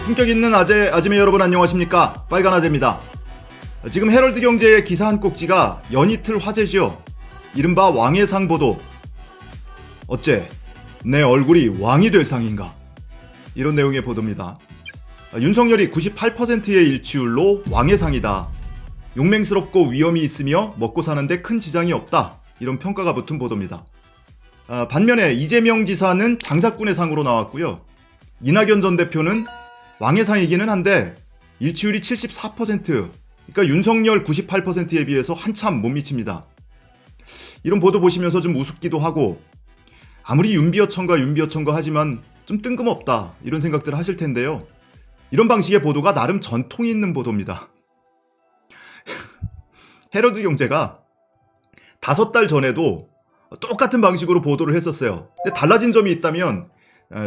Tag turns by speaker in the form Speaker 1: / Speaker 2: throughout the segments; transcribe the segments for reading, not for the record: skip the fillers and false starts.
Speaker 1: 품격 있는 아재매 여러분 안녕하십니까? 빨간 아재입니다. 지금 헤럴드 경제의 기사 한 꼭지가 연이틀 화제죠. 이른바 왕의 상 보도. 어째 내 얼굴이 왕이 될 상인가? 이런 내용의 보도입니다. 윤석열이 98%의 일치율로 왕의 상이다. 용맹스럽고 위험이 있으며 먹고 사는데 큰 지장이 없다. 이런 평가가 붙은 보도입니다. 반면에 이재명 지사는 장사꾼의 상으로 나왔고요. 이낙연 전 대표는 왕의 상이기는 한데 일치율이 74%, 그러니까 윤석열 98%에 비해서 한참 못 미칩니다. 이런 보도 보시면서 좀 우습기도 하고 아무리 윤비어천가 하지만 좀 뜬금없다 이런 생각들을 하실 텐데요. 이런 방식의 보도가 나름 전통이 있는 보도입니다. 헤럴드 경제가 5달 전에도 똑같은 방식으로 보도를 했었어요. 근데 달라진 점이 있다면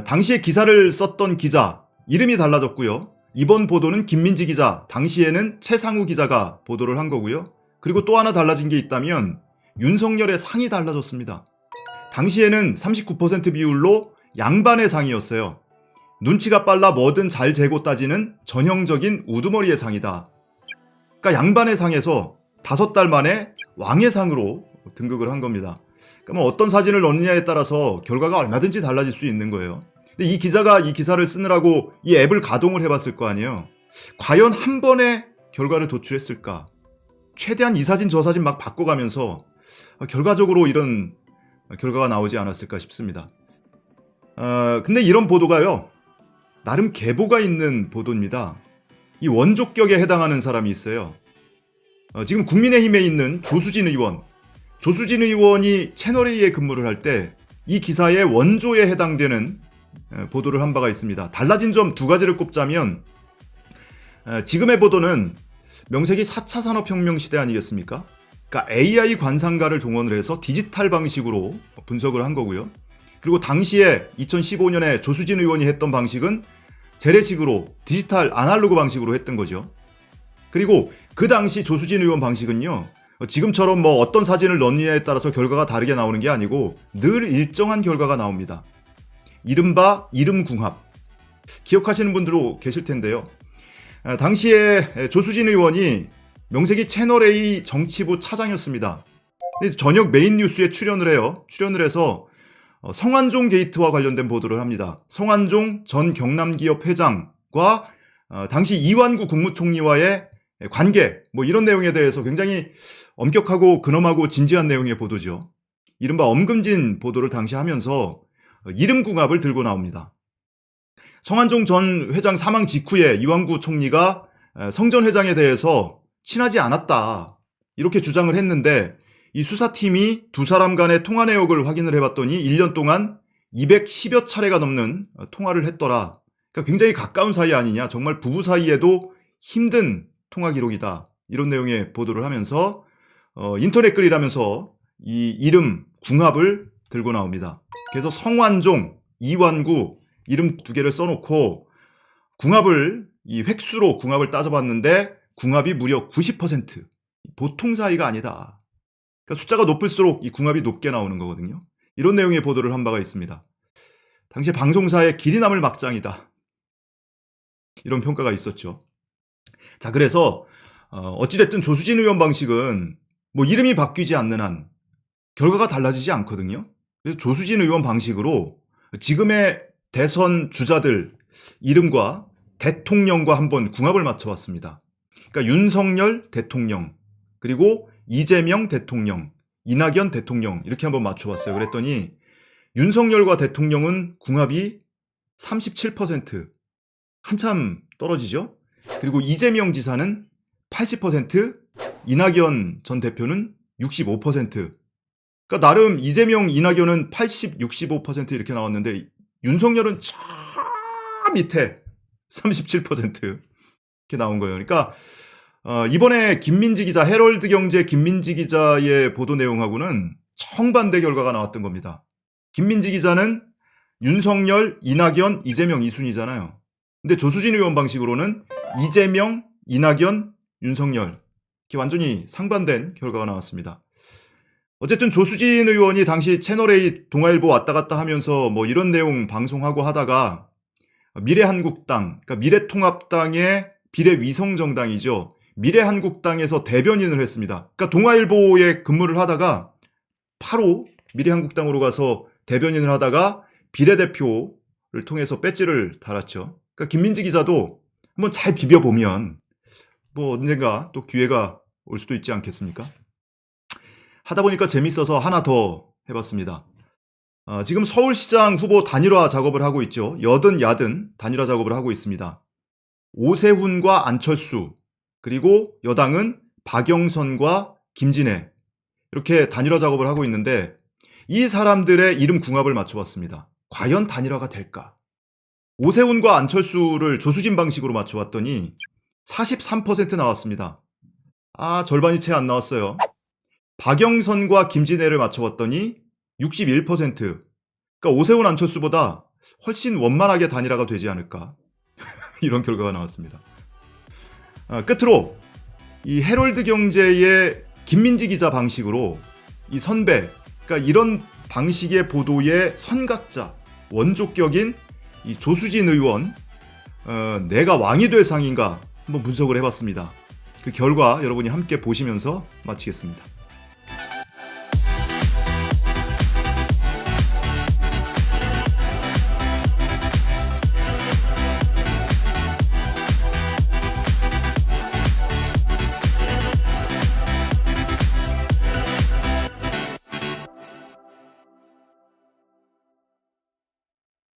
Speaker 1: 당시에 기사를 썼던 기자 이름이 달라졌고요. 이번 보도는 김민지 기자, 당시에는 최상우 기자가 보도를 한 거고요. 그리고 또 하나 달라진 게 있다면 윤석열의 상이 달라졌습니다. 당시에는 39% 비율로 양반의 상이었어요. 눈치가 빨라 뭐든 잘 재고 따지는 전형적인 우두머리의 상이다. 그러니까 양반의 상에서 5달 만에 왕의 상으로 등극을 한 겁니다. 그러니까 뭐 어떤 사진을 넣느냐에 따라서 결과가 얼마든지 달라질 수 있는 거예요. 근데 이 기자가 이 기사를 쓰느라고 이 앱을 가동을 해봤을 거 아니에요. 과연 한 번에 결과를 도출했을까? 최대한 이 사진 저 사진 막 바꿔가면서 결과적으로 이런 결과가 나오지 않았을까 싶습니다. 근데 이런 보도가요, 나름 계보가 있는 보도입니다. 이 원조격에 해당하는 사람이 있어요. 지금 국민의힘에 있는 조수진 의원. 조수진 의원이 채널A에 근무를 할 때 이 기사의 원조에 해당되는 보도를 한 바가 있습니다. 달라진 점 2가지를 꼽자면, 지금의 보도는 명색이 4차 산업혁명 시대 아니겠습니까? 그러니까 AI 관상가를 동원을 해서 디지털 방식으로 분석을 한 거고요. 그리고 당시에 2015년에 조수진 의원이 했던 방식은 재래식으로 디지털 아날로그 방식으로 했던 거죠. 그리고 그 당시 조수진 의원 방식은요, 지금처럼 뭐 어떤 사진을 넣느냐에 따라서 결과가 다르게 나오는 게 아니고 늘 일정한 결과가 나옵니다. 이른바 이름궁합. 기억하시는 분들도 계실 텐데요. 당시에 조수진 의원이 명색이 채널A 정치부 차장이었습니다. 저녁 메인 뉴스에 출연을 해요. 출연을 해서 성완종 게이트와 관련된 보도를 합니다. 성완종 전 경남기업 회장과 당시 이완구 국무총리와의 관계, 뭐 이런 내용에 대해서 굉장히 엄격하고 근엄하고 진지한 내용의 보도죠. 이른바 엄금진 보도를 당시 하면서 이름궁합을 들고 나옵니다. 성완종 전 회장 사망 직후에 이완구 총리가 성 전 회장에 대해서 친하지 않았다 이렇게 주장을 했는데, 이 수사팀이 두 사람 간의 통화 내역을 확인을 해봤더니 1년 동안 210여 차례가 넘는 통화를 했더라. 그러니까 굉장히 가까운 사이 아니냐, 정말 부부 사이에도 힘든 통화 기록이다, 이런 내용의 보도를 하면서 인터넷 글이라면서 이 이름 궁합을 들고 나옵니다. 그래서 성완종, 이완구 이름 2개를 써놓고 궁합을, 이 획수로 궁합을 따져봤는데 궁합이 무려 90%. 보통 사이가 아니다. 그러니까 숫자가 높을수록 이 궁합이 높게 나오는 거거든요. 이런 내용의 보도를 한 바가 있습니다. 당시 방송사의 길이 남을 막장이다, 이런 평가가 있었죠. 자, 그래서 어찌됐든 조수진 의원 방식은 뭐 이름이 바뀌지 않는 한 결과가 달라지지 않거든요. 그래서 조수진 의원 방식으로 지금의 대선 주자들 이름과 대통령과 한번 궁합을 맞춰봤습니다. 그러니까 윤석열 대통령, 그리고 이재명 대통령, 이낙연 대통령 이렇게 한번 맞춰봤어요. 그랬더니 윤석열과 대통령은 궁합이 37%, 한참 떨어지죠. 그리고 이재명 지사는 80%, 이낙연 전 대표는 65%. 그러니까 나름 이재명, 이낙연은 80, 65% 이렇게 나왔는데 윤석열은 저 밑에 37% 이렇게 나온 거예요. 그러니까 이번에 김민지 기자, 헤럴드 경제 김민지 기자의 보도 내용하고는 정반대 결과가 나왔던 겁니다. 김민지 기자는 윤석열, 이낙연, 이재명 2순위잖아요. 근데 조수진 의원 방식으로는 이재명, 이낙연, 윤석열 이렇게 완전히 상반된 결과가 나왔습니다. 어쨌든 조수진 의원이 당시 채널A 동아일보 왔다 갔다 하면서 뭐 이런 내용 방송하고 하다가 미래한국당, 그러니까 미래통합당의 비례위성정당이죠. 미래한국당에서 대변인을 했습니다. 그러니까 동아일보에 근무를 하다가 바로 미래한국당으로 가서 대변인을 하다가 비례대표를 통해서 배지를 달았죠. 그러니까 김민지 기자도 한번 잘 비벼보면 뭐 언젠가 또 기회가 올 수도 있지 않겠습니까? 하다 보니까 재밌어서 하나 더 해봤습니다. 지금 서울시장 후보 단일화 작업을 하고 있죠. 여든 야든 단일화 작업을 하고 있습니다. 오세훈과 안철수, 그리고 여당은 박영선과 김진애, 이렇게 단일화 작업을 하고 있는데 이 사람들의 이름 궁합을 맞춰봤습니다. 과연 단일화가 될까? 오세훈과 안철수를 조수진 방식으로 맞춰봤더니 43% 나왔습니다. 절반이 채 안 나왔어요. 박영선과 김진애를 맞춰봤더니 61%. 그러니까 오세훈 안철수보다 훨씬 원만하게 단일화가 되지 않을까. 이런 결과가 나왔습니다. 끝으로 이 헤럴드 경제의 김민지 기자 방식으로 이 선배, 그러니까 이런 방식의 보도의 선각자, 원조격인 이 조수진 의원, 내가 왕이 될 상인가 한번 분석을 해봤습니다. 그 결과 여러분이 함께 보시면서 마치겠습니다.